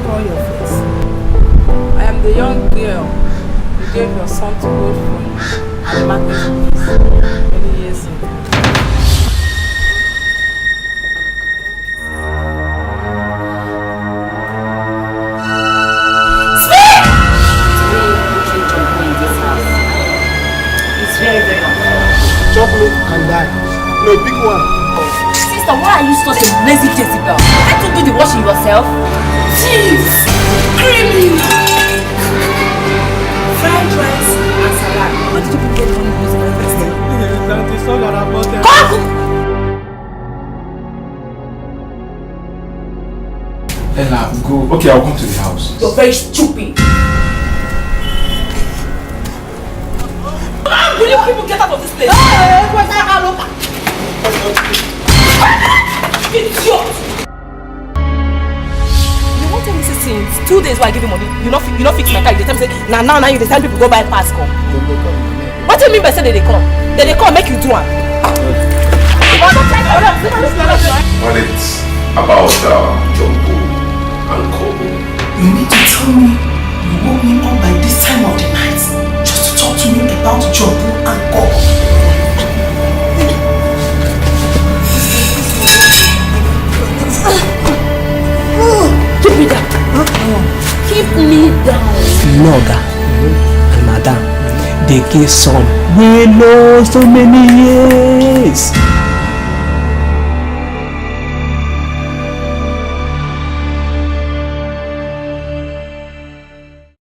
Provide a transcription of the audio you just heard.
call your face? I am the young girl you gave your son to hold for you at the marketplace many years ago. Chocolate and die. No, big one. Sister, why are you such a lazy Jezebel? Can't you do the washing yourself? Cheese! Creamy! Fried rice and salad. Where did you get money using my first name? That is all about it. Cook! Ella, go. Okay, I'll come to the house. You're very stupid. Will you people get out of this place? Idiot! You won't tell me since 2 days while I give you money, you not fix my car. You tell me say, now you decide people go buy pass come. What do you mean by say they come? They come make you do one. When it's about Jumbo and Kobo, You need to tell me you woke me up by this time of the night just to talk to me about Jumbo and Kobo. Keep me down. Keep me down. Noga and Madam, they gave son we lost so many years.